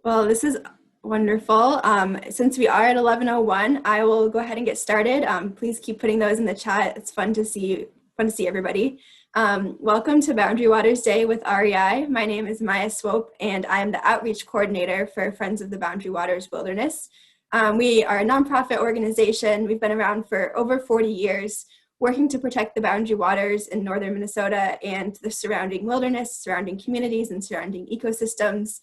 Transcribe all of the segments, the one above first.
Well, this is wonderful. Since we are at 11:01, I will go ahead and get started. Please keep putting those in the chat. It's fun to see everybody. Welcome to Boundary Waters Day with REI. My name is Maya Swope, and I am the outreach coordinator for Friends of the Boundary Waters Wilderness. We are a nonprofit organization. We've been around for over 40 years, working to protect the boundary waters in northern Minnesota and the surrounding wilderness, surrounding communities, and surrounding ecosystems.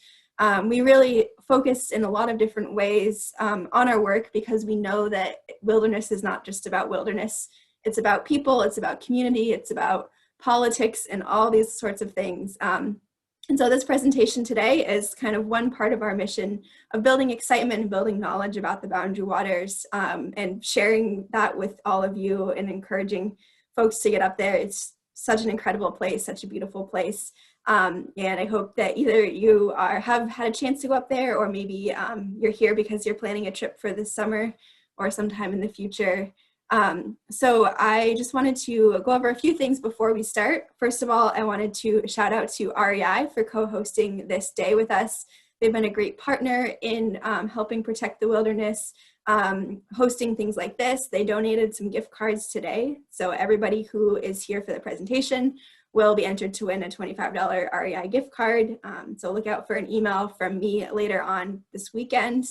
We really focus in a lot of different ways on our work because we know that wilderness is not just about wilderness. It's about people, it's about community, it's about politics and all these sorts of things. And so this presentation today is kind of one part of our mission of building excitement and building knowledge about the boundary waters and sharing that with all of you and encouraging folks to get up there. It's such an incredible place, such a beautiful place. And I hope that either you have had a chance to go up there, or maybe you're here because you're planning a trip for this summer or sometime in the future. So I just wanted to go over a few things before we start. First of all, I wanted to shout out to REI for co-hosting this day with us. They've been a great partner in helping protect the wilderness, hosting things like this. They donated some gift cards today. So everybody who is here for the presentation will be entered to win a $25 REI gift card. So look out for an email from me later on this weekend.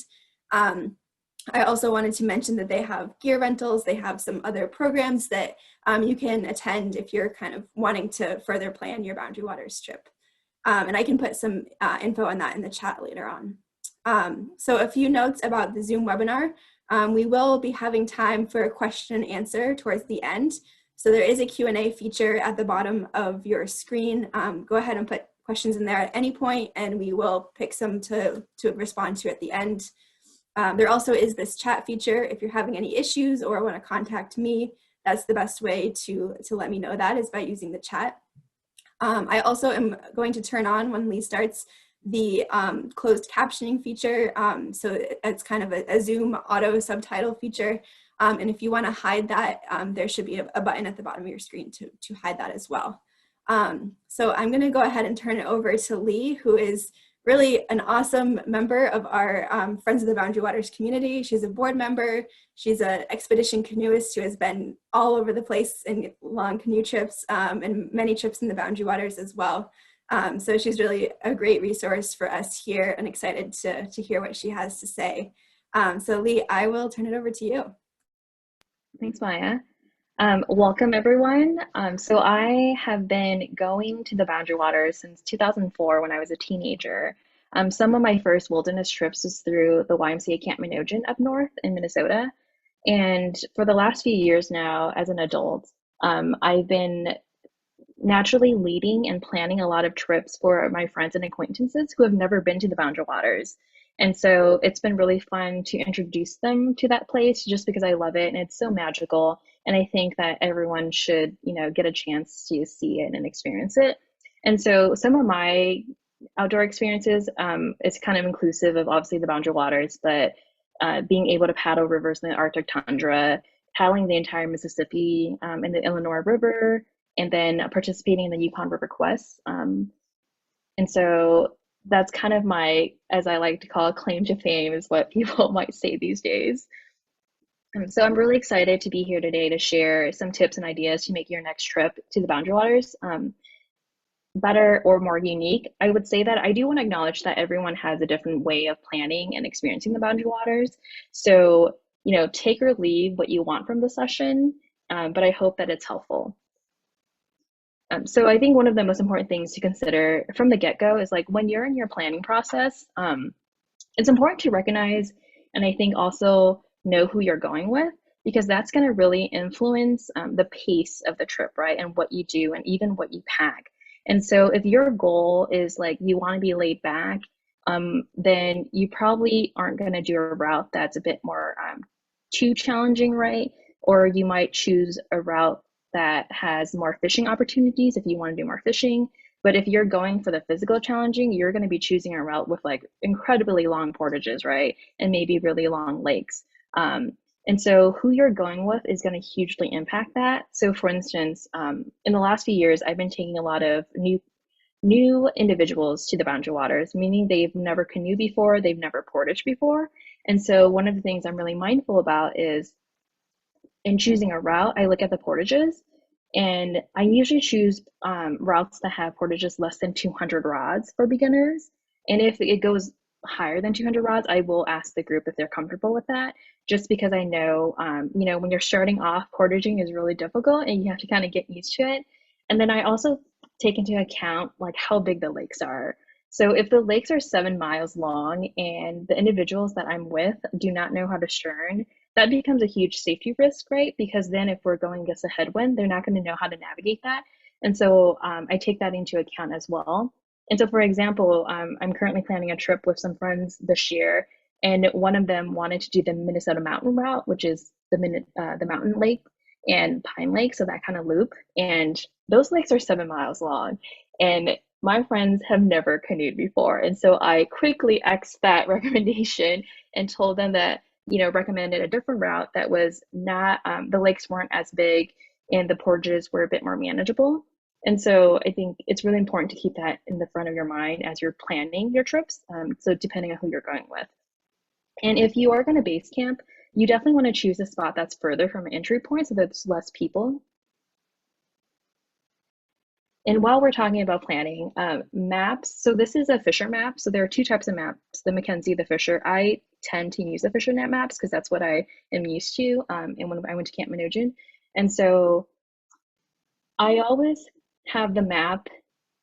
I also wanted to mention that they have gear rentals. They have some other programs that you can attend if you're kind of wanting to further plan your Boundary Waters trip. And I can put some info on that in the chat later on. So a few notes about the Zoom webinar. We will be having time for a question and answer towards the end. So there is a Q&A feature at the bottom of your screen. Go ahead and put questions in there at any point, and we will pick some to respond to at the end. There also is this chat feature. If you're having any issues or want to contact me, that's the best way to let me know that is by using the chat. I also am going to turn on, when Lee starts, the closed captioning feature. So it's kind of a Zoom auto subtitle feature. And if you want to hide that, there should be a button at the bottom of your screen to hide that as well. So I'm going to go ahead and turn it over to Lee, who is really an awesome member of our Friends of the Boundary Waters community. She's a board member. She's an expedition canoeist who has been all over the place in long canoe trips and many trips in the Boundary Waters as well. So she's really a great resource for us here, and excited to hear what she has to say. So Lee, I will turn it over to you. Thanks, Maya. Welcome, everyone. So I have been going to the Boundary Waters since 2004 when I was a teenager. Some of my first wilderness trips was through the YMCA Camp Minogen up north in Minnesota. And for the last few years now, as an adult, I've been naturally leading and planning a lot of trips for my friends and acquaintances who have never been to the Boundary Waters. And so it's been really fun to introduce them to that place just because I love it and it's so magical. And I think that everyone should, get a chance to see it and experience it. And so some of my outdoor experiences is kind of inclusive of obviously the Boundary Waters, but being able to paddle rivers in the Arctic tundra, paddling the entire Mississippi and the Illinois River, and then participating in the Yukon River Quest. And so that's kind of my, as I like to call it, claim to fame is what people might say these days. So I'm really excited to be here today to share some tips and ideas to make your next trip to the Boundary Waters better or more unique. I would say that I do want to acknowledge that everyone has a different way of planning and experiencing the Boundary Waters. So, take or leave what you want from the session, but I hope that it's helpful. So I think one of the most important things to consider from the get-go is like when you're in your planning process, it's important to recognize and I think also know who you're going with, because that's going to really influence the pace of the trip, right? And what you do and even what you pack. And so if your goal is like you want to be laid back, then you probably aren't going to do a route that's a bit more too challenging, right? Or you might choose a route that has more fishing opportunities if you want to do more fishing. But if you're going for the physical challenging, you're going to be choosing a route with like incredibly long portages, right? And maybe really long lakes. And so who you're going with is going to hugely impact that. So for instance, in the last few years, I've been taking a lot of new new individuals to the Boundary Waters, meaning they've never canoed before, they've never portaged before. And so one of the things I'm really mindful about is in choosing a route, I look at the portages, and I usually choose routes that have portages less than 200 rods for beginners. And if it goes higher than 200 rods, I will ask the group if they're comfortable with that, just because I know, when you're starting off, portaging is really difficult and you have to kind of get used to it. And then I also take into account like how big the lakes are. So if the lakes are 7 miles long and the individuals that I'm with do not know how to stern, that becomes a huge safety risk, right? Because then if we're going against a headwind, they're not going to know how to navigate that. And so I take that into account as well. And so, for example, I'm currently planning a trip with some friends this year, and one of them wanted to do the Minnesota Mountain Route, which is the Mountain Lake and Pine Lake, so that kind of loop. And those lakes are 7 miles long, and my friends have never canoed before, and so I quickly X'd that recommendation and told them that recommended a different route that was not, the lakes weren't as big and the portages were a bit more manageable. And so I think it's really important to keep that in the front of your mind as you're planning your trips. So depending on who you're going with. And if you are going to base camp, you definitely want to choose a spot that's further from an entry point so there's less people. And while we're talking about planning, maps, so this is a Fisher map. So there are two types of maps, the Mackenzie, the Fisher. I tend to use the FisherNet maps because that's what I am used to. And when I went to Camp Minogen. And so I always have the map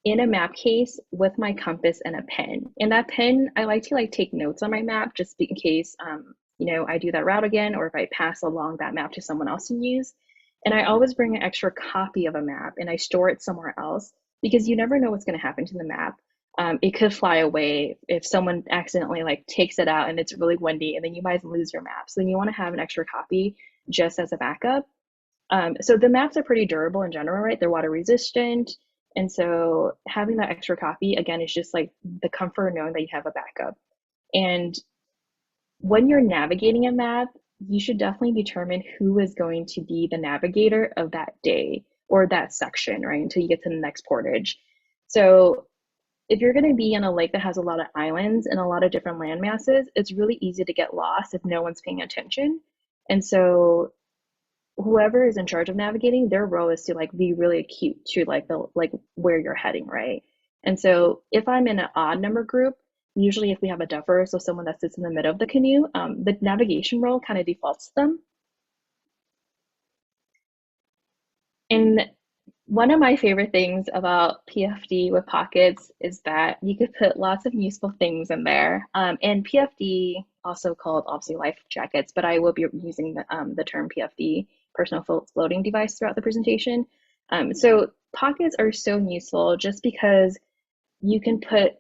in a map case with my compass and a pen. And that pen, I like to take notes on my map just in case, I do that route again, or if I pass along that map to someone else to use. And I always bring an extra copy of a map and I store it somewhere else because you never know what's going to happen to the map. It could fly away if someone accidentally takes it out and it's really windy, and then you might lose your map. So then you want to have an extra copy just as a backup. So the maps are pretty durable in general, right? They're water resistant. And so having that extra copy, again, is just the comfort of knowing that you have a backup. And when you're navigating a map, you should definitely determine who is going to be the navigator of that day or that section, right? Until you get to the next portage. So if you're going to be in a lake that has a lot of islands and a lot of different land masses, it's really easy to get lost if no one's paying attention. And so whoever is in charge of navigating, their role is to be really acute to the where you're heading, right? And so if I'm in an odd number group, usually if we have a duffer, so someone that sits in the middle of the canoe, the navigation role kind of defaults to them. And one of my favorite things about PFD with pockets is that you could put lots of useful things in there. And PFD, also called obviously life jackets, but I will be using the term PFD, personal floating device, throughout the presentation. So pockets are so useful just because you can put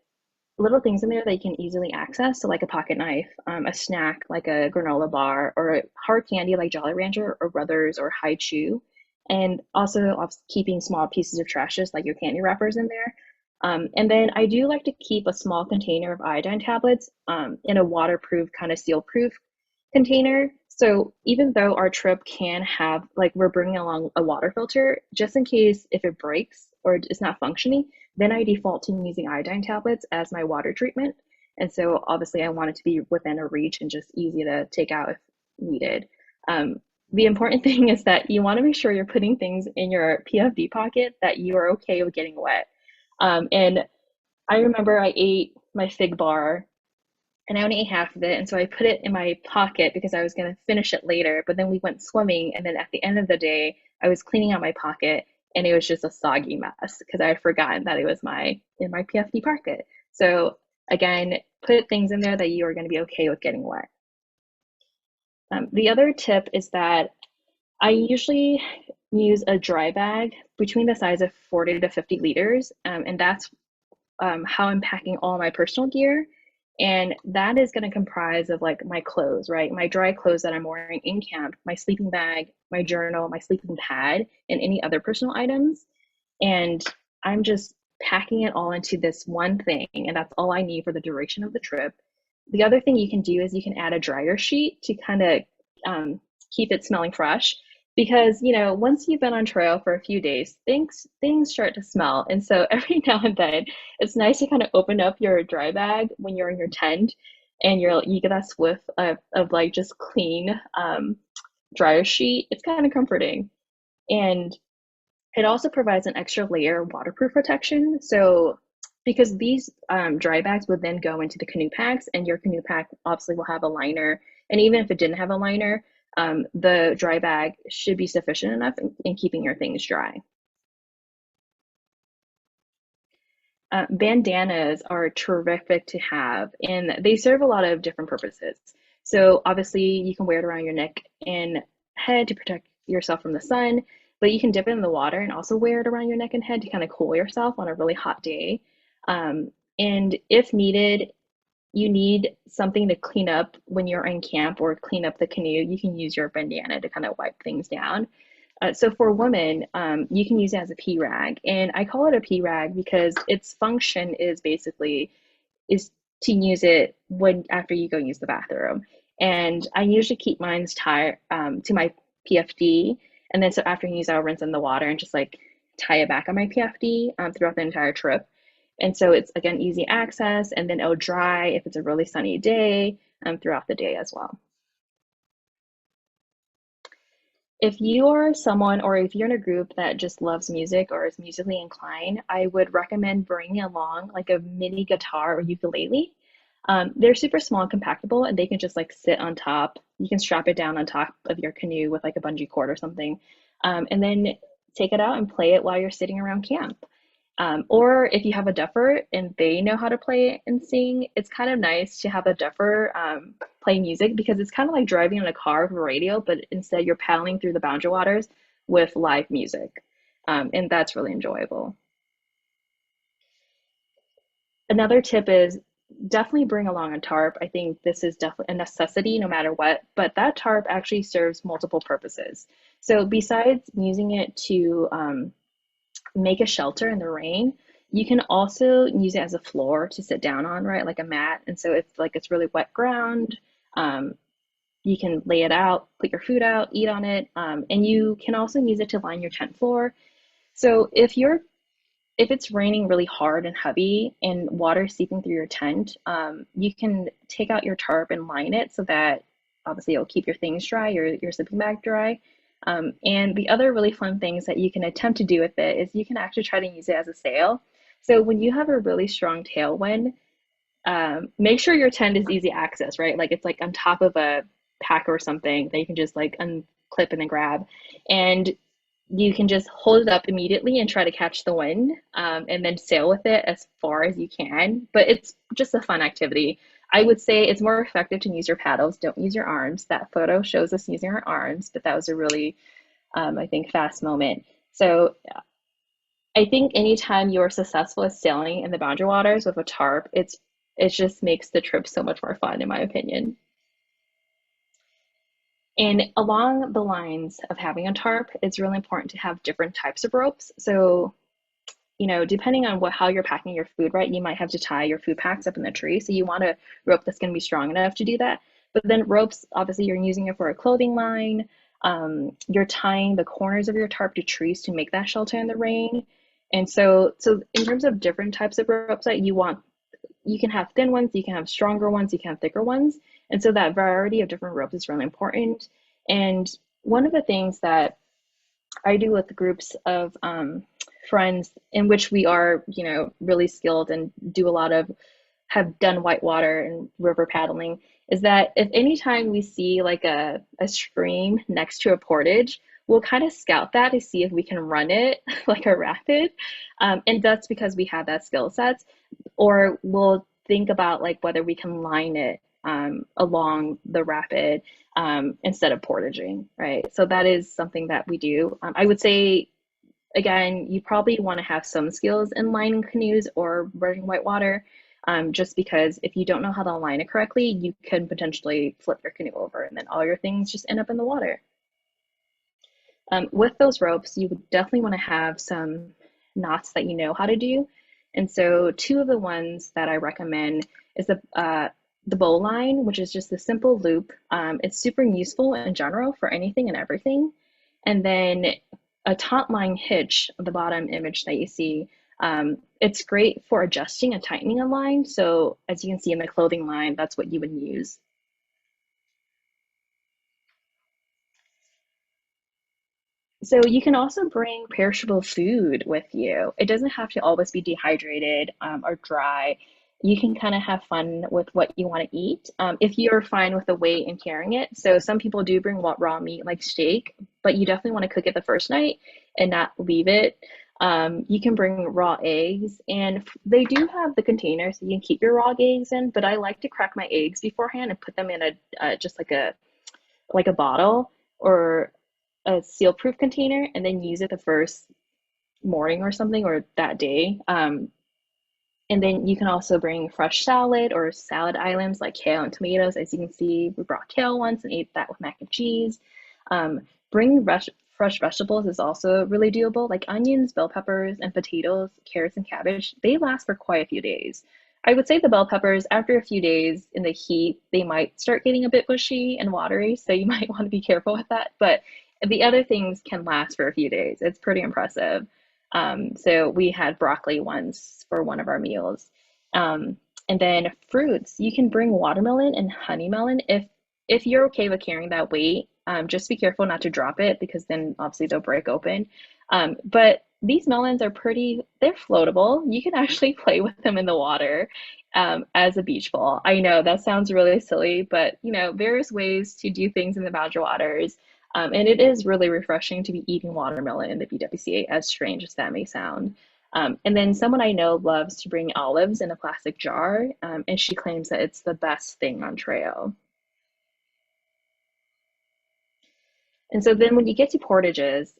little things in there that you can easily access. So like a pocket knife, a snack like a granola bar, or hard candy like Jolly Rancher or Brothers or Hi Chew. And also keeping small pieces of trash, just like your candy wrappers in there. And then I do like to keep a small container of iodine tablets in a waterproof, kind of seal-proof container. So even though our trip can have, we're bringing along a water filter, just in case if it breaks or it's not functioning, then I default to using iodine tablets as my water treatment. And so obviously I want it to be within a reach and just easy to take out if needed. The important thing is that you want to make sure you're putting things in your PFD pocket that you are okay with getting wet. And I remember I ate my fig bar and I only ate half of it. And so I put it in my pocket because I was going to finish it later. But then we went swimming. And then at the end of the day, I was cleaning out my pocket and it was just a soggy mess because I had forgotten that it was in my PFD pocket. So again, put things in there that you are going to be okay with getting wet. The other tip is that I usually use a dry bag between the size of 40 to 50 liters, and that's how I'm packing all my personal gear. And that is going to comprise of my clothes, right? My dry clothes that I'm wearing in camp, my sleeping bag, my journal, my sleeping pad, and any other personal items. And I'm just packing it all into this one thing, and that's all I need for the duration of the trip. The other thing you can do is you can add a dryer sheet to kind of keep it smelling fresh. because once you've been on trail for a few days, things start to smell. And so every now and then it's nice to kind of open up your dry bag when you're in your tent, and you get that whiff of like just clean dryer sheet. It's kind of comforting. And it also provides an extra layer of waterproof protection. So because these dry bags would then go into the canoe packs, and your canoe pack obviously will have a liner. And even if it didn't have a liner, the dry bag should be sufficient enough in keeping your things dry. Bandanas are terrific to have, and they serve a lot of different purposes. So obviously you can wear it around your neck and head to protect yourself from the sun, but you can dip it in the water and also wear it around your neck and head to kind of cool yourself on a really hot day. And if needed, you need something to clean up when you're in camp or clean up the canoe, you can use your bandana to kind of wipe things down. So for women, you can use it as a pee rag, and I call it a pee rag because its function is basically is to use it when after you go use the bathroom. And I usually keep mine tied to my PFD, and then so after you use, I'll rinse in the water and just like tie it back on my PFD throughout the entire trip. And so it's again easy access, and then it'll dry if it's a really sunny day throughout the day as well. If you are someone, or if you're in a group that just loves music or is musically inclined, I would recommend bringing along like a mini guitar or ukulele. They're super small and compactable, and they can just like sit on top. You can strap it down on top of your canoe with like a bungee cord or something, and then take it out and play it while you're sitting around camp. Or if you have a duffer and they know how to play and sing, it's kind of nice to have a duffer play music, because it's kind of like driving in a car with a radio, but instead you're paddling through the boundary waters with live music. And that's really enjoyable. Another tip is definitely bring along a tarp. I think this is definitely a necessity no matter what, but that tarp actually serves multiple purposes. So besides using it to make a shelter in the rain, you can also use it as a floor to sit down on, right? Like a mat. And so if like it's really wet ground, you can lay it out, put your food out, eat on it. And you can also use it to line your tent floor. So if it's raining really hard and heavy and water seeping through your tent, you can take out your tarp and line it so that obviously it'll keep your things dry, your sleeping bag dry. And the other really fun things that you can attempt to do with it is you can actually try to use it as a sail. So when you have a really strong tailwind, make sure your tent is easy access, right? Like it's like on top of a pack or something that you can just like unclip and then grab. And you can just hold it up immediately and try to catch the wind, and then sail with it as far as you can. But it's just a fun activity. I would say it's more effective to use your paddles. Don't use your arms. That photo shows us using our arms, but that was a really, I think, fast moment. So I think anytime you're successful at sailing in the boundary waters with a tarp, it just makes the trip so much more fun, in my opinion. And along the lines of having a tarp, it's really important to have different types of ropes. So, depending on how you're packing your food, right, you might have to tie your food packs up in the tree. So you want a rope that's going to be strong enough to do that. But then ropes, obviously, you're using it for a clothing line. You're tying the corners of your tarp to trees to make that shelter in the rain. And so in terms of different types of ropes that you can have thin ones, you can have stronger ones, you can have thicker ones. And so that variety of different ropes is really important. And one of the things that I do with groups of friends in which we are, really skilled and do a lot of, have done whitewater and river paddling, is that if anytime we see like a stream next to a portage, we'll kind of scout that to see if we can run it like a rapid. And that's because we have that skill set, or we'll think about like whether we can line it along the rapid instead of portaging, right? So that is something that we do. I would say, again, you probably want to have some skills in lining canoes or running whitewater, just because if you don't know how to line it correctly, you can potentially flip your canoe over and then all your things just end up in the water. With those ropes, you would definitely want to have some knots that you know how to do. And so two of the ones that I recommend is the bow line, which is just a simple loop. It's super useful in general for anything and everything. And then a top line hitch, the bottom image that you see, it's great for adjusting and tightening a line. So as you can see in the clothing line, that's what you would use. So you can also bring perishable food with you. It doesn't have to always be dehydrated or dry. You can kind of have fun with what you want to eat if you're fine with the weight and carrying it. So some people do bring raw meat like steak, but you definitely want to cook it the first night and not leave it. You can bring raw eggs, and they do have the container so you can keep your raw eggs in. But I like to crack my eggs beforehand and put them in a just like a bottle or a seal proof container and then use it the first morning or something or that day. And then you can also bring fresh salad or salad items like kale and tomatoes. As you can see, we brought kale once and ate that with mac and cheese. Um, bring fresh vegetables is also really doable, like onions, bell peppers, and potatoes, carrots, and cabbage. They last for quite a few days. I would say the bell peppers, after a few days in the heat, they might start getting a bit bushy and watery, so you might want to be careful with that. But the other things can last for a few days. It's pretty impressive. So we had broccoli once for one of our meals. Um, and then fruits, you can bring watermelon and honey melon if you're okay with carrying that weight. Just be careful not to drop it because then obviously they'll break open. But these melons are they're floatable. You can actually play with them in the water as a beach ball. I know that sounds really silly, but various ways to do things in the Badger Waters. And it is really refreshing to be eating watermelon in the BWCA, as strange as that may sound. And then someone I know loves to bring olives in a plastic jar, and she claims that it's the best thing on trail. And so then when you get to portages,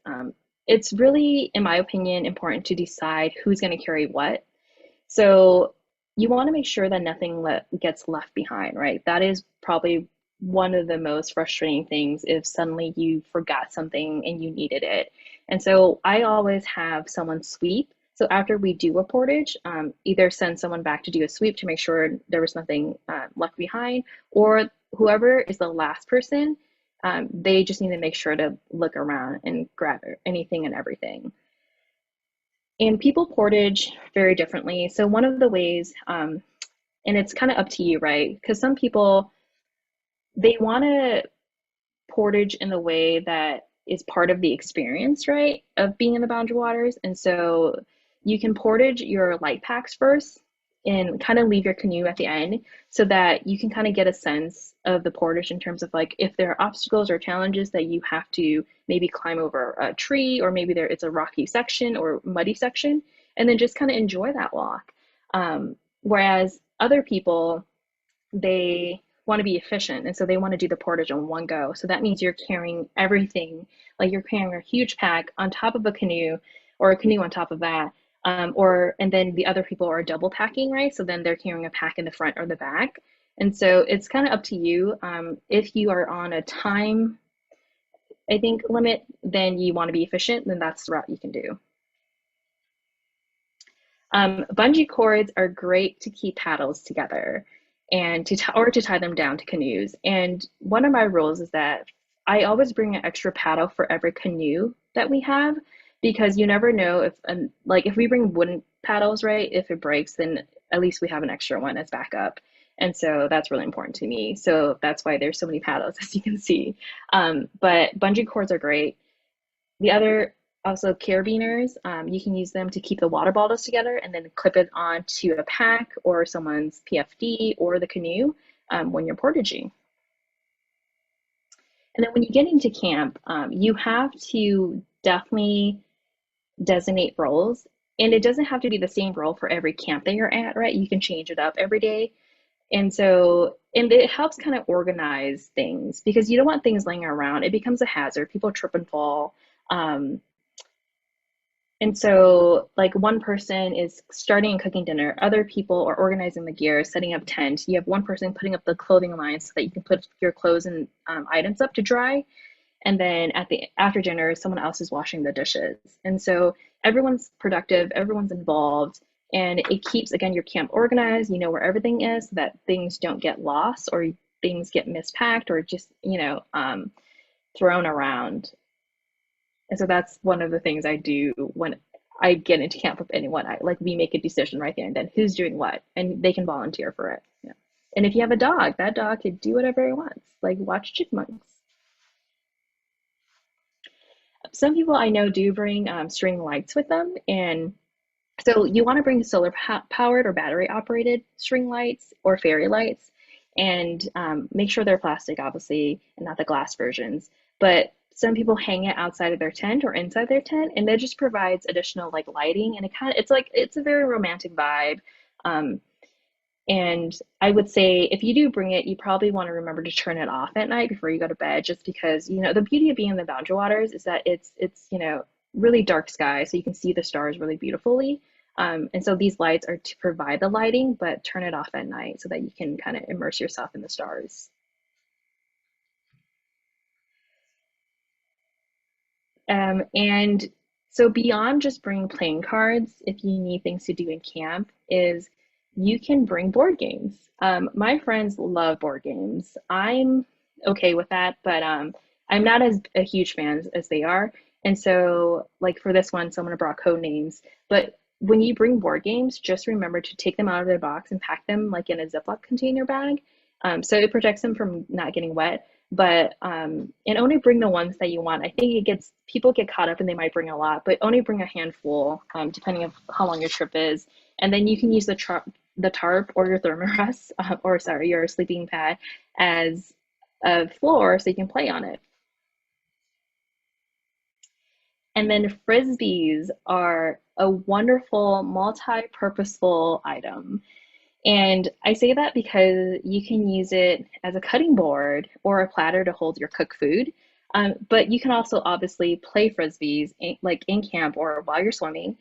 it's really, in my opinion, important to decide who's going to carry what. So you want to make sure that nothing gets left behind, right? That is probably one of the most frustrating things if suddenly you forgot something and you needed it. And so I always have someone sweep. So after we do a portage, either send someone back to do a sweep to make sure there was nothing left behind, or whoever is the last person, they just need to make sure to look around and grab anything and everything. And people portage very differently. So one of the ways, and it's kind of up to you, right? Because some people, they want to portage in the way that is part of the experience, right, of being in the Boundary Waters. And so you can portage your light packs first and kind of leave your canoe at the end so that you can kind of get a sense of the portage in terms of like if there are obstacles or challenges that you have to maybe climb over a tree, or maybe it's a rocky section or muddy section, and then just kind of enjoy that walk. Whereas other people, they want to be efficient, and so they want to do the portage in one go. So that means you're carrying everything, like you're carrying a huge pack on top of a canoe, or a canoe on top of that, and then the other people are double packing, right? So then they're carrying a pack in the front or the back. And so it's kind of up to you. If you are on a time, I think, limit, then you want to be efficient, then that's the route you can do. Bungee cords are great to keep paddles together and to tie them down to canoes. And one of my rules is that I always bring an extra paddle for every canoe that we have, because you never know if like if we bring wooden paddles, right? If it breaks, then at least we have an extra one as backup. And so that's really important to me. So that's why there's so many paddles, as you can see. But bungee cords are great. The other, also carabiners, you can use them to keep the water bottles together and then clip it onto a pack or someone's PFD or the canoe when you're portaging. And then when you get into camp, you have to definitely designate roles. And it doesn't have to be the same role for every camp that you're at, right? You can change it up every day. And so, and it helps kind of organize things because you don't want things laying around. It becomes a hazard. People trip and fall. And so, like, one person is starting and cooking dinner, other people are organizing the gear, setting up tents. You have one person putting up the clothing line so that you can put your clothes and items up to dry. And then after dinner, someone else is washing the dishes. And so everyone's productive, everyone's involved, and it keeps, again, your camp organized. You know where everything is so that things don't get lost or things get mispacked or just, thrown around. And so that's one of the things I do when I get into camp with anyone. We make a decision right there and then who's doing what, and they can volunteer for it. Yeah. And if you have a dog, that dog can do whatever it wants, like watch chipmunks. Some people I know do bring string lights with them, and so you want to bring solar powered or battery operated string lights or fairy lights, and make sure they're plastic, obviously, and not the glass versions. But some people hang it outside of their tent or inside their tent, and that just provides additional like lighting, and it's a very romantic vibe. Um, and I would say if you do bring it, you probably want to remember to turn it off at night before you go to bed, just because, the beauty of being in the Boundary Waters is that it's really dark sky, so you can see the stars really beautifully. And so these lights are to provide the lighting, but turn it off at night so that you can kind of immerse yourself in the stars. And so beyond just bringing playing cards, if you need things to do in camp, is you can bring board games. My friends love board games. I'm okay with that, but I'm not as a huge fan as they are. And so, like for this one, someone brought code names. But when you bring board games, just remember to take them out of their box and pack them like in a Ziploc container bag. So it protects them from not getting wet, but and only bring the ones that you want. I think people get caught up and they might bring a lot, but only bring a handful, depending on how long your trip is. And then you can use the tarp or your thermarest, or sorry, your sleeping pad as a floor so you can play on it. And then frisbees are a wonderful multi-purposeful item. And I say that because you can use it as a cutting board or a platter to hold your cooked food. But you can also obviously play frisbees like in camp or while you're swimming.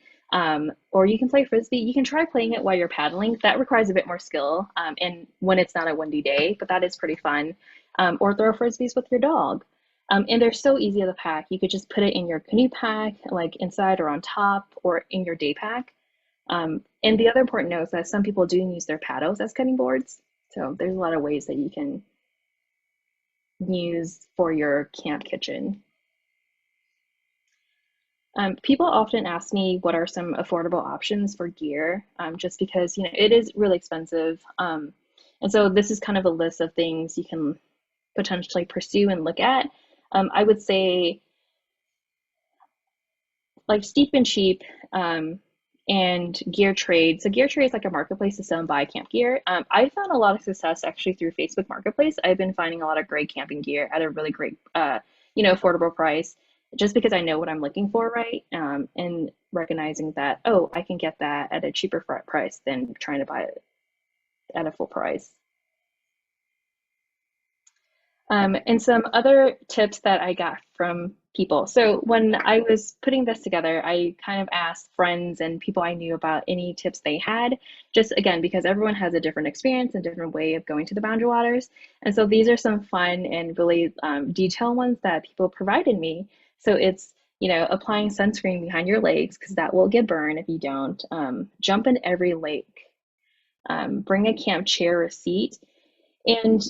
Or you can play frisbee. You can try playing it while you're paddling. That requires a bit more skill, and when it's not a windy day, but that is pretty fun. Or throw frisbees with your dog. And they're so easy to pack. You could just put it in your canoe pack, like inside or on top, or in your day pack. And the other important note is that some people do use their paddles as cutting boards. So there's a lot of ways that you can use for your camp kitchen. People often ask me what are some affordable options for gear, just because it is really expensive. And so this is kind of a list of things you can potentially pursue and look at. I would say like Steep and Cheap, and Gear Trade. So Gear Trade is like a marketplace to sell and buy camp gear. I found a lot of success actually through Facebook Marketplace. I've been finding a lot of great camping gear at a really great, affordable price, just because I know what I'm looking for, right? And recognizing that, oh, I can get that at a cheaper price than trying to buy it at a full price. And some other tips that I got from people. So when I was putting this together, I kind of asked friends and people I knew about any tips they had, just again, because everyone has a different experience and different way of going to the Boundary Waters. And so these are some fun and really detailed ones that people provided me. So it's, applying sunscreen behind your legs, because that will get burned if you don't. Jump in every lake. Bring a camp chair or seat. And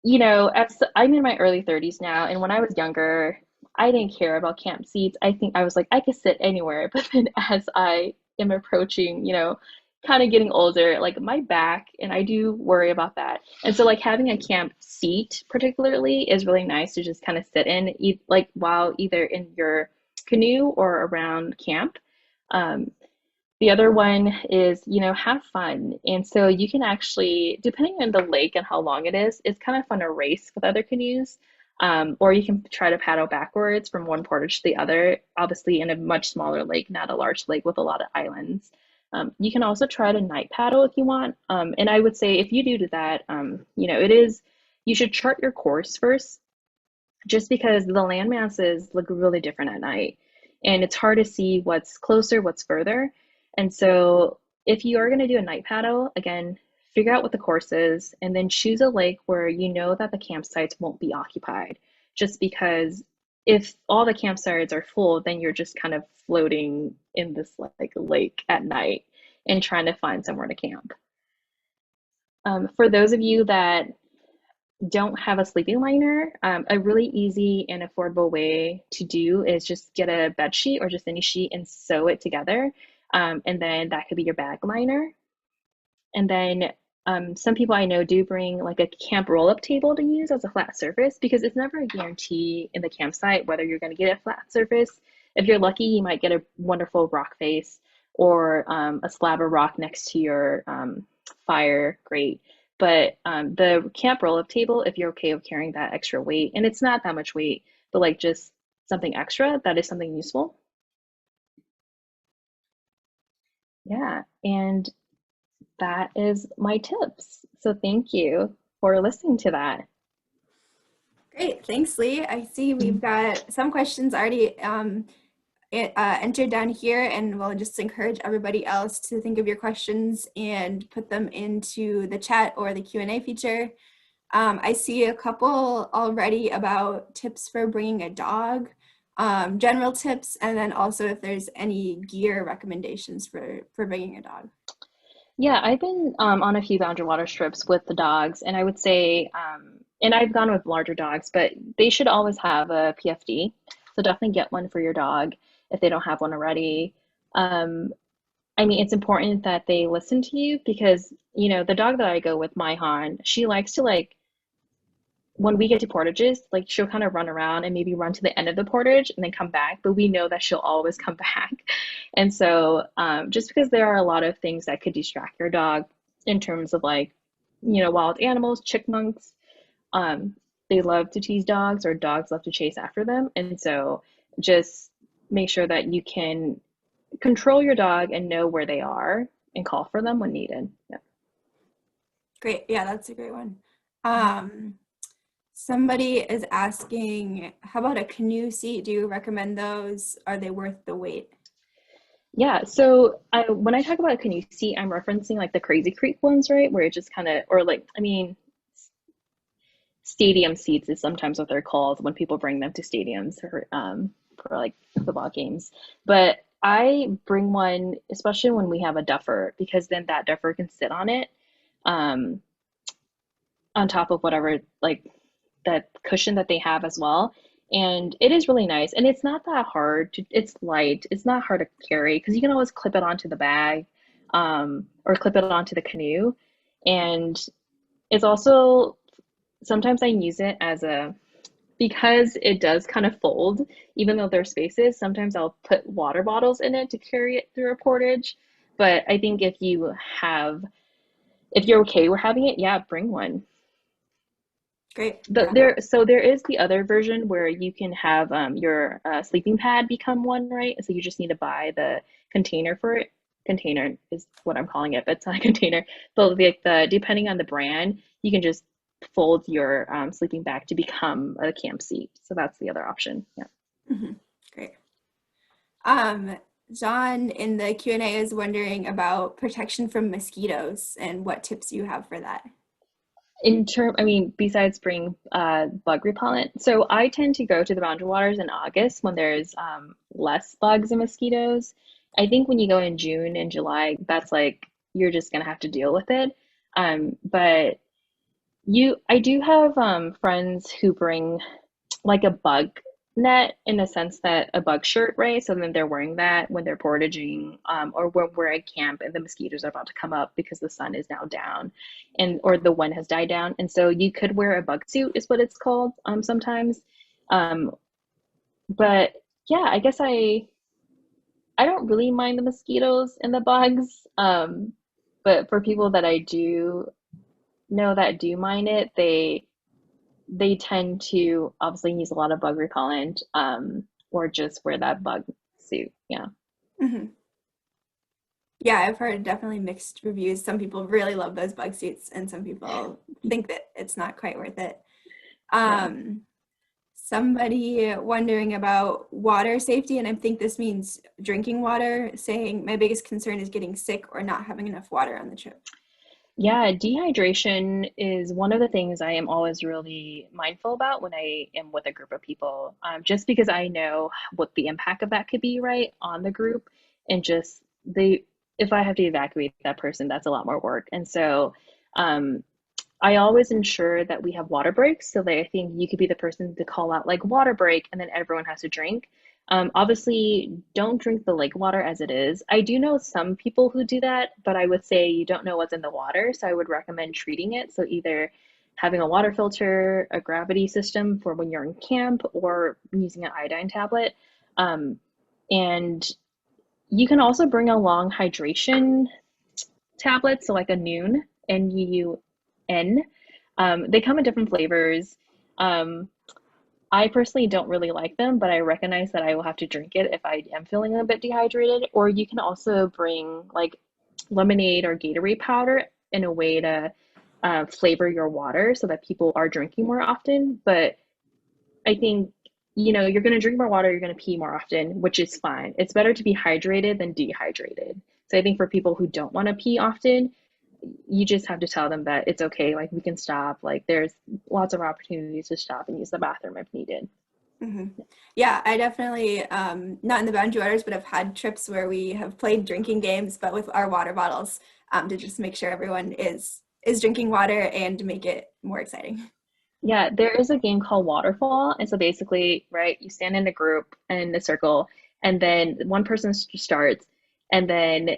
as I'm in my early 30s now, and when I was younger, I didn't care about camp seats. I think I was like, I could sit anywhere. But then as I am approaching, kind of getting older, like my back, and I do worry about that. And so, like, having a camp seat, particularly, is really nice to just kind of sit in, like, while either in your canoe or around camp. Um, the other one is, have fun. And so you can actually, depending on the lake and how long it is, it's kind of fun to race with other canoes. Or you can try to paddle backwards from one portage to the other, obviously in a much smaller lake, not a large lake with a lot of islands. You can also try to night paddle if you want. And I would say if you do that, you should chart your course first, just because the land masses look really different at night and it's hard to see what's closer, what's further. And so if you are going to do a night paddle, again, figure out what the course is and then choose a lake where you know that the campsites won't be occupied. Just because if all the campsites are full, then you're just kind of floating in this like lake at night and trying to find somewhere to camp. For those of you that don't have a sleeping liner, a really easy and affordable way to do is just get a bed sheet or just any sheet and sew it together. And then that could be your bag liner. And then some people I know do bring like a camp roll-up table to use as a flat surface because it's never a guarantee in the campsite whether you're going to get a flat surface. If you're lucky, you might get a wonderful rock face or a slab of rock next to your fire grate. But the camp roll-up table, if you're okay with carrying that extra weight, and it's not that much weight, but like just something extra, that is something useful. Yeah, and that is my tips. So thank you for listening to that. Great, thanks, Lee. I see we've got some questions already entered down here, and we'll just encourage everybody else to think of your questions and put them into the chat or the Q&A feature. I see a couple already about tips for bringing a dog, general tips, and then also if there's any gear recommendations for bringing a dog. Yeah, I've been on a few Boundary Waters trips with the dogs, and I would say, and I've gone with larger dogs, but they should always have a PFD. So definitely get one for your dog if they don't have one already. Um, I mean, it's important that they listen to you because, you know, the dog that I go with, Maihan, she likes to like when we get to portages, like she'll kind of run around and maybe run to the end of the portage and then come back, but we know that she'll always come back. And so, just because there are a lot of things that could distract your dog in terms of like, you know, wild animals, chickmunks, um, they love to tease dogs or dogs love to chase after them. And so, just make sure that you can control your dog and know where they are and call for them when needed. Yeah. Great, yeah, that's a great one. Somebody is asking, how about a canoe seat? Do you recommend those? Are they worth the wait? Yeah, so when I talk about a canoe seat, I'm referencing like the Crazy Creek ones, right? Where it just kind of, or like, I mean, stadium seats is sometimes what they're called when people bring them to stadiums for like football games. But I bring one, especially when we have a duffer, because then that duffer can sit on it, um, on top of whatever like that cushion that they have as well. And it is really nice. And it's not that hard to, it's light. It's not hard to carry because you can always clip it onto the bag, or clip it onto the canoe. And it's also sometimes I use it as a because it does kind of fold, even though there's spaces, sometimes I'll put water bottles in it to carry it through a portage. But I think if you're okay with having it, yeah, bring one. Great, yeah. So there is the other version where you can have your sleeping pad become one, right? So you just need to buy the container for it. Container is what I'm calling it, but it's not a container. But like the depending on the brand, you can just fold your sleeping bag to become a camp seat. So that's the other option. Yeah. Mm-hmm. Great. John in the Q&A is wondering about protection from mosquitoes and what tips you have for that. I mean, besides bring bug repellent, so I tend to go to the Boundary Waters in August when there's less bugs and mosquitoes. I think when you go in June and July, that's like you're just gonna have to deal with it. But I do have friends who bring like a bug net in the sense that a bug shirt, right? So then they're wearing that when they're portaging, or when we're at camp and the mosquitoes are about to come up because the sun is now down and or the wind has died down. And so you could wear a bug suit is what it's called sometimes. Um, but yeah, I guess I don't really mind the mosquitoes and the bugs. But for people that I do know that do mind it, they tend to obviously use a lot of bug repellent, or just wear that bug suit. Yeah. Mm-hmm. Yeah, I've heard definitely mixed reviews. Some people really love those bug suits and some people think that it's not quite worth it. Yeah. Somebody wondering about water safety, and I think this means drinking water, saying my biggest concern is getting sick or not having enough water on the trip. Yeah, dehydration is one of the things I am always really mindful about when I am with a group of people, just because I know what the impact of that could be, right, on the group, and just if I have to evacuate that person, that's a lot more work. And so, um, I always ensure that we have water breaks so that I think you could be the person to call out like water break and then everyone has to drink. Obviously, don't drink the lake water as it is. I do know some people who do that, but I would say you don't know what's in the water. So I would recommend treating it. So either having a water filter, a gravity system for when you're in camp, or using an iodine tablet. Um, and you can also bring along hydration tablets, so like a Noon, N-U-U-N. They come in different flavors. Um, I personally don't really like them, but I recognize that I will have to drink it if I am feeling a bit dehydrated. Or you can also bring like lemonade or Gatorade powder in a way to flavor your water so that people are drinking more often. But I think, you're going to drink more water, you're going to pee more often, which is fine. It's better to be hydrated than dehydrated. So I think for people who don't want to pee often, you just have to tell them that it's okay. Like we can stop. Like there's lots of opportunities to stop and use the bathroom if needed. Yeah, I definitely, not in the Boundary Waters, but I've had trips where we have played drinking games, but with our water bottles, to just make sure everyone is drinking water and make it more exciting. Yeah, there is a game called Waterfall. And so basically, right, you stand in a group in a circle, and then one person starts, and then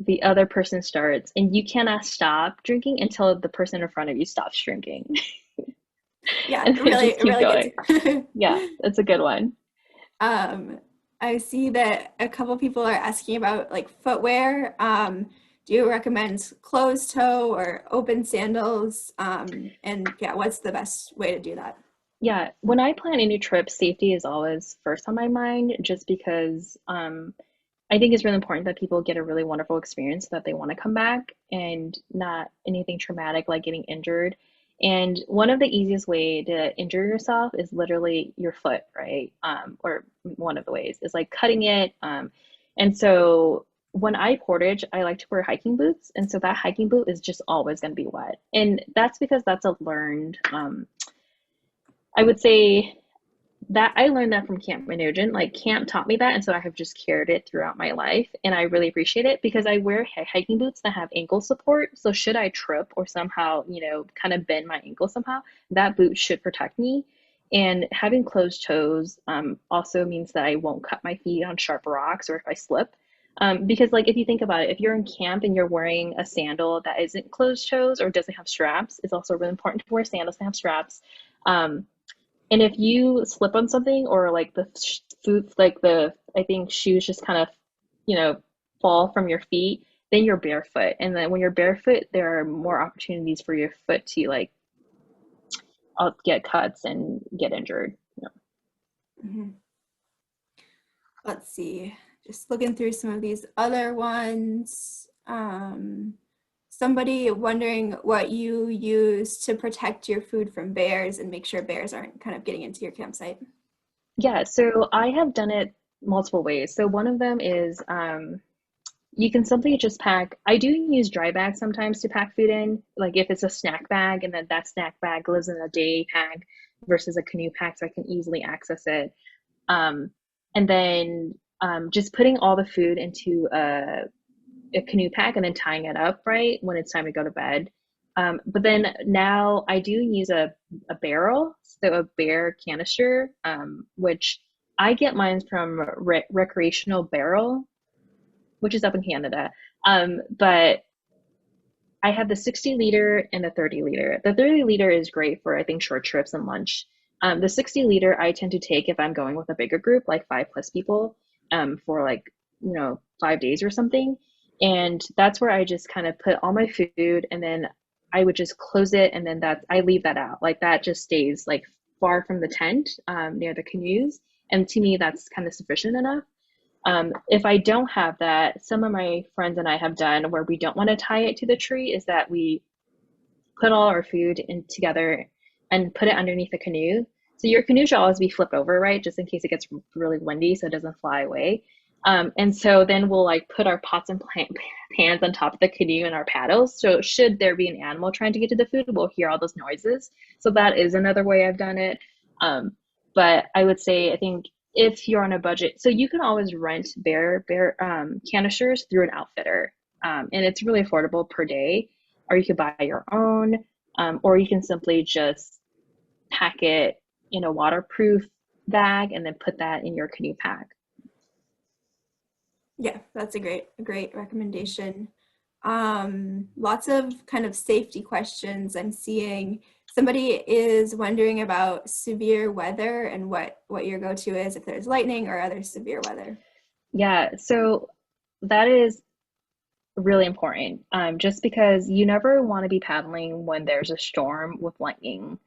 the other person starts, and you cannot stop drinking until the person in front of you stops drinking. Yeah, And then really, just keep really going. good. Yeah, that's a good one. Um, I see that a couple people are asking about like footwear. Do you recommend closed toe or open sandals? And yeah, what's the best way to do that? Yeah, when I plan any trip, safety is always first on my mind, just because I think it's really important that people get a really wonderful experience so that they want to come back and not anything traumatic like getting injured. And one of the easiest way to injure yourself is literally your foot, right? Or one of the ways is like cutting it. And so when I portage, I like to wear hiking boots. And so that hiking boot is just always going to be wet. And that's because that's a learned, I would say that I learned that from Camp Manoogian. Like camp taught me that, and so I have just carried it throughout my life, and I really appreciate it because I wear hiking boots that have ankle support. So should I trip or somehow, kind of bend my ankle somehow, that boot should protect me. And having closed toes also means that I won't cut my feet on sharp rocks or if I slip. Because like if you think about it, if you're in camp and you're wearing a sandal that isn't closed toes or doesn't have straps, it's also really important to wear sandals that have straps. Um, and if you slip on something or like the food, like I think shoes just kind of, you know, fall from your feet, then you're barefoot. And then when you're barefoot, there are more opportunities for your foot to like get cuts and get injured. Mhm. Let's see, just looking through some of these other ones. Somebody wondering what you use to protect your food from bears and make sure bears aren't kind of getting into your campsite. Yeah, so I have done it multiple ways. So one of them is you can simply just pack. I do use dry bags sometimes to pack food in, like if it's a snack bag and then that snack bag lives in a day pack versus a canoe pack, so I can easily access it. Um, and then just putting all the food into a canoe pack and then tying it up right when it's time to go to bed. But then now I do use a barrel, so a bear canister, which I get mine from Recreational Barrel, which is up in Canada. But I have the 60 liter and the 30 liter. The 30 liter is great for, I think, short trips and lunch. The 60 liter I tend to take if I'm going with a bigger group, like 5+ people, for like, 5 days or something. And that's where I just kind of put all my food and then I would just close it and then I leave that out. Like that just stays like far from the tent, near the canoes. And to me, that's kind of sufficient enough. If I don't have that, some of my friends and I have done where we don't want to tie it to the tree is that we put all our food in together and put it underneath the canoe. So your canoe should always be flipped over, right? Just in case it gets really windy so it doesn't fly away. And so then we'll like put our pots and pans on top of the canoe and our paddles. So should there be an animal trying to get to the food, we'll hear all those noises. So that is another way I've done it. But I would say, I think if you're on a budget, so you can always rent bear canisters through an outfitter. And it's really affordable per day, or you could buy your own. or you can simply just pack it in a waterproof bag and then put that in your canoe pack. Yeah, that's a great recommendation. Lots of kind of safety questions I'm seeing. Somebody is wondering about severe weather and what your go-to is if there's lightning or other severe weather. Yeah, so that is really important. Just because you never want to be paddling when there's a storm with lightning,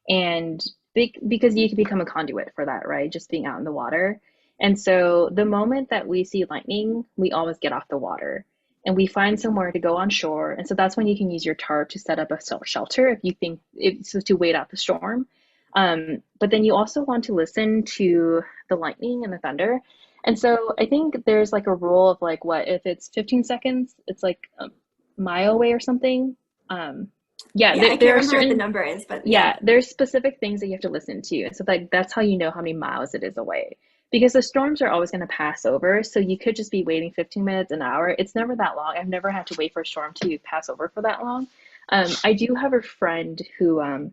and because you can become a conduit for that, right? Just being out in the water. And so the moment that we see lightning, we always get off the water and we find somewhere to go on shore. And so that's when you can use your tarp to set up a shelter if you think it's so to wait out the storm. But then you also want to listen to the lightning and the thunder. And so I think there's like a rule of like what if it's 15 seconds, it's like a mile away or something. Yeah, Yeah, I there can't are remember what the certain, number is, but yeah. yeah, there's specific things that you have to listen to. And so like that's how you know how many miles it is away. Because the storms are always going to pass over. So you could just be waiting 15 minutes, an hour. It's never that long. I've never had to wait for a storm to pass over for that long. I do have a friend who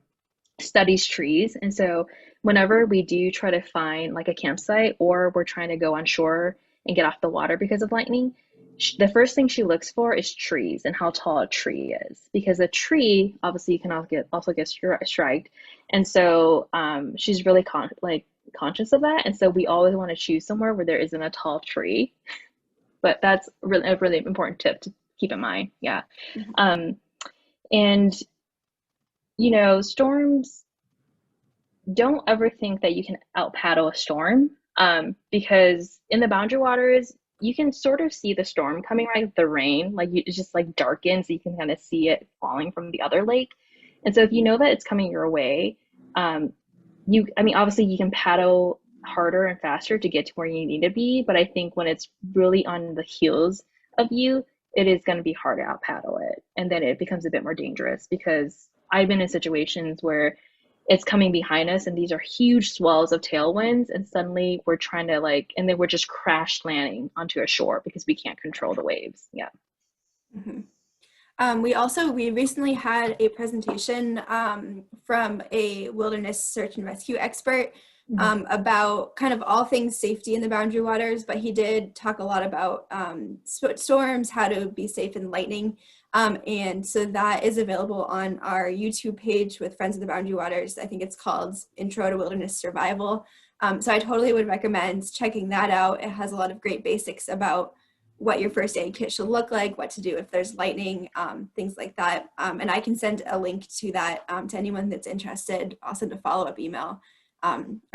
studies trees. And so whenever we do try to find like a campsite or we're trying to go on shore and get off the water because of lightning, the first thing she looks for is trees and how tall a tree is, because a tree obviously you can also get striked. And so she's really conscious of that. And so we always want to choose somewhere where there isn't a tall tree. But that's really a really important tip to keep in mind. Yeah. Mhm. Um, and storms, don't ever think that you can out paddle a storm, because in the boundary waters you can sort of see the storm coming, right? The rain, like it just like darkens, so you can kind of see it falling from the other lake. And so if you know that it's coming your way, um, I mean, obviously you can paddle harder and faster to get to where you need to be, but I think when it's really on the heels of you, it is going to be hard to out paddle it. And then it becomes a bit more dangerous because I've been in situations where it's coming behind us and these are huge swells of tailwinds, and suddenly we're trying to and then we're just crash landing onto a shore because we can't control the waves. Yeah. Mhm. We recently had a presentation from a wilderness search and rescue expert Mhm. about kind of all things safety in the boundary waters, but he did talk a lot about storms, how to be safe in lightning. And so that is available on our YouTube page with Friends of the Boundary Waters. I think it's called Intro to Wilderness Survival. So I totally would recommend checking that out. It has a lot of great basics about what your first aid kit should look like, what to do if there's lightning, things like that. And I can send a link to that to anyone that's interested. I'll send a follow-up email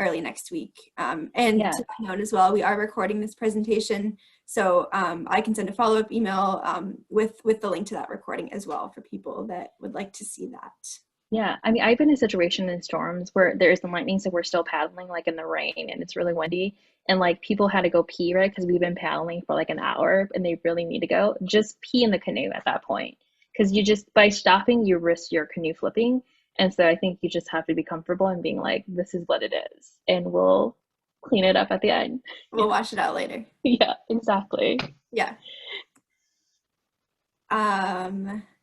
early next week. And Yeah. to that note as well, we are recording this presentation, so I can send a follow-up email with the link to that recording as well for people that would like to see that. Yeah, I mean, I've been in a situation in storms where there is the lightning, so we're still paddling like in the rain and it's really windy, and like people had to go pee, right? Because we've been paddling for like an hour and they really need to go. Just pee in the canoe at that point, because you just by stopping you risk your canoe flipping, and so I think you just have to be comfortable and being like, this is what it is, and we'll clean it up at the end. We'll wash it out later. Yeah, exactly. Yeah.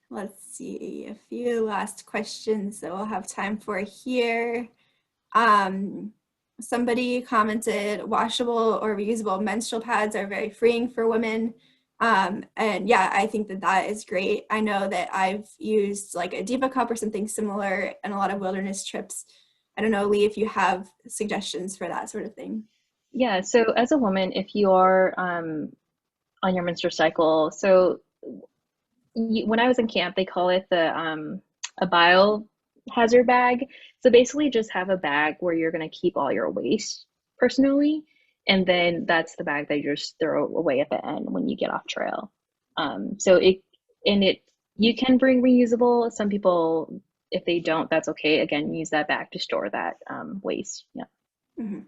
Let's see, a few last questions that we'll have time for here. Um, Somebody commented, washable or reusable menstrual pads are very freeing for women. And yeah, I think that that is great. I know that I've used like a Diva cup or something similar in a lot of wilderness trips. I don't know, Lee, if you have suggestions for that sort of thing. Yeah, so as a woman, if you are on your menstrual cycle, so when I was in camp, they call it the a biohazard bag. So basically, just have a bag where you're going to keep all your waste personally, and then that's the bag that you just throw away at the end when you get off trail. So it you can bring reusable. Some people, if they don't, that's okay. Again, use that bag to store that waste. Yeah. Mhm.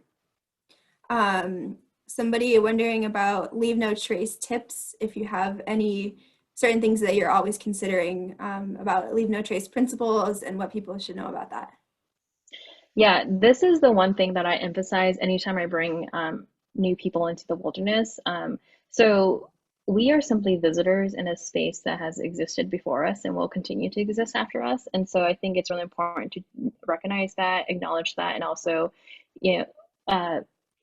Somebody wondering about leave no trace tips, if you have any certain things that you're always considering about leave no trace principles and what people should know about that. Yeah, this is the one thing that I emphasize anytime I bring new people into the wilderness. So we are simply visitors in a space that has existed before us and will continue to exist after us. And so I think it's really important to recognize that, acknowledge that, and also, you know, uh,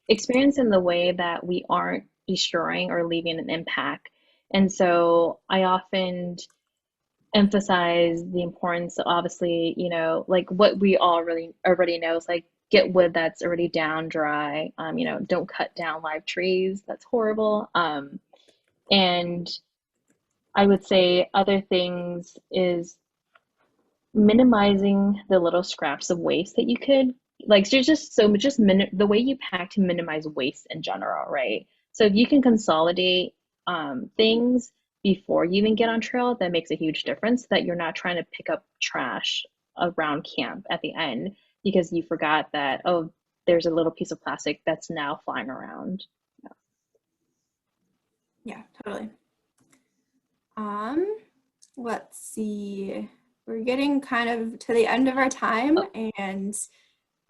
experience in the way that we aren't destroying or leaving an impact. And so I often emphasize the importance of, obviously, like what we all really already know is like get wood that's already down dry. Don't cut down live trees. That's horrible. And I would say other things is minimizing the little scraps of waste that you could like. So the way you pack to minimize waste in general, right? So if you can consolidate things before you even get on trail, that makes a huge difference. That you're not trying to pick up trash around camp at the end because you forgot that, oh, there's a little piece of plastic that's now flying around. Yeah, totally. Let's see. We're getting kind of to the end of our time, and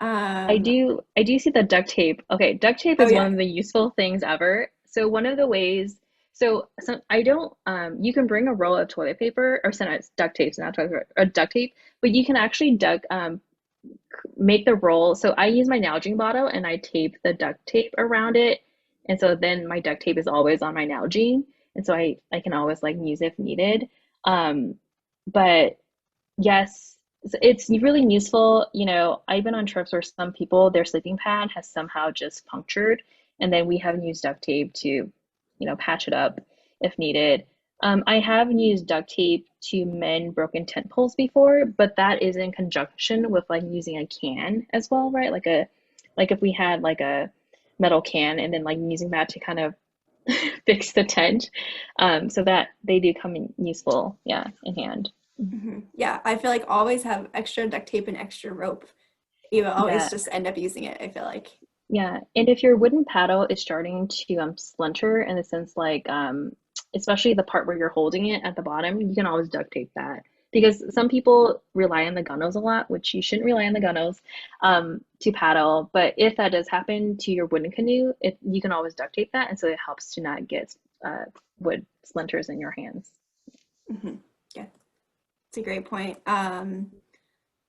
I do see the duct tape. Okay, duct tape oh is yeah, one of the useful things ever. So one of the ways, so I don't you can bring a roll of toilet paper or sorry, it's duct tape, not toilet paper, or duct tape, but you can actually make the roll. So I use my Nalgene bottle and I tape the duct tape around it. And so then my duct tape is always on my Nalgene. And so I can always like use it if needed. But yes, it's really useful. I've been on trips where some people, their sleeping pad has somehow just punctured, and then we haven't used duct tape to, patch it up if needed. I have used duct tape to mend broken tent poles before, but that is in conjunction with like using a can as well, right? Like if we had like a metal can and then like using that to kind of fix the tent, so that they do come in useful, yeah, in hand. yeah. I feel like always have extra duct tape and extra rope. You will always Yeah, just end up using it, I feel like. yeah. And if your wooden paddle is starting to splinter in the sense like especially the part where you're holding it at the bottom, you can always duct tape that. Because some people rely on the gunnels a lot, which you shouldn't rely on the gunnels to paddle. But if that does happen to your wooden canoe, you can always duct tape that, and so it helps to not get wood splinters in your hands. Hmm. Yeah, it's a great point.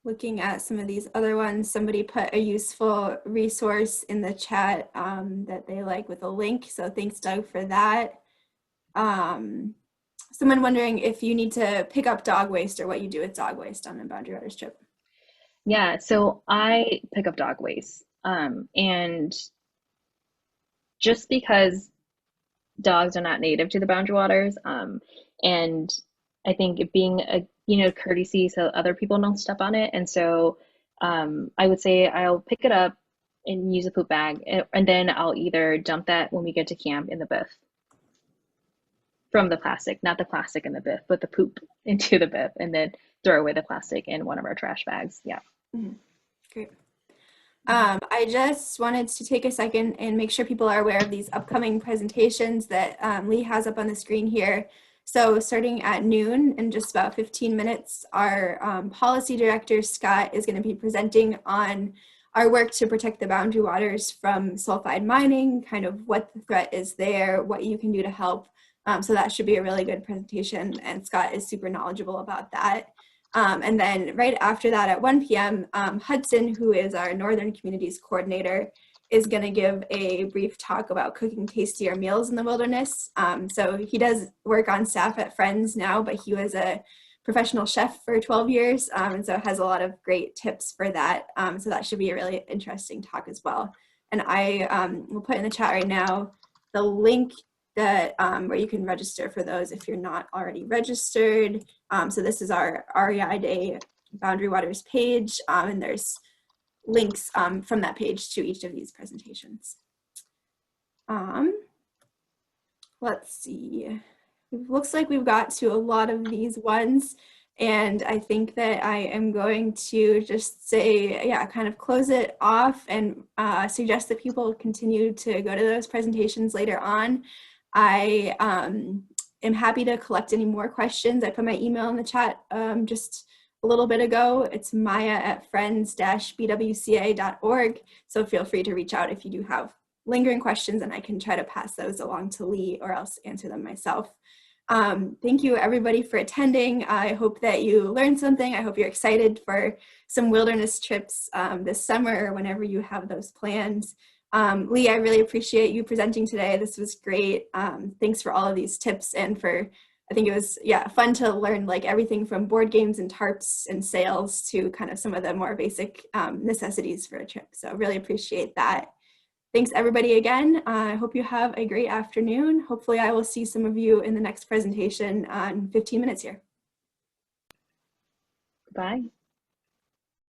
Looking at some of these other ones, somebody put a useful resource in the chat that they like with a link. So thanks, Doug, for that. Someone wondering if you need to pick up dog waste or what you do with dog waste on a Boundary Waters trip. Yeah, so I pick up dog waste. And just because dogs are not native to the Boundary Waters. And I think it being a courtesy so other people don't step on it. And so I would say I'll pick it up and use a poop bag, and then I'll either dump that when we get to camp in the biff from the plastic, not the plastic in the biff, but the poop into the biff, and then throw away the plastic in one of our trash bags. Yeah. Mm-hmm. Great. I just wanted to take a second and make sure people are aware of these upcoming presentations that Lee has up on the screen here. So starting at noon in just about 15 minutes, our policy director, Scott, is going to be presenting on our work to protect the Boundary Waters from sulfide mining, kind of what the threat is there, what you can do to help. So that should be a really good presentation, and Scott is super knowledgeable about that. And then right after that at 1 p.m., Hudson, who is our Northern Communities Coordinator, is going to give a brief talk about cooking tastier meals in the wilderness. So he does work on staff at Friends now, but he was a professional chef for 12 years, and so has a lot of great tips for that. So that should be a really interesting talk as well. And I will put in the chat right now the link that where you can register for those if you're not already registered. So this is our REI Day Boundary Waters page, and there's links from that page to each of these presentations. Let's see. It looks like we've got to a lot of these ones, and I think that I am going to just say, yeah, kind of close it off and suggest that people continue to go to those presentations later on. I am happy to collect any more questions. I put my email in the chat just a little bit ago. It's maya@friends-bwca.org. So feel free to reach out if you do have lingering questions, and I can try to pass those along to Lee or else answer them myself. Thank you everybody for attending. I hope that you learned something. I hope you're excited for some wilderness trips this summer or whenever you have those plans. Lee, I really appreciate you presenting today. This was great. Thanks for all of these tips and for, I think it was, fun to learn like everything from board games and tarps and sails to kind of some of the more basic necessities for a trip. So really appreciate that. Thanks everybody again. I hope you have a great afternoon. Hopefully I will see some of you in the next presentation in 15 minutes here. Bye.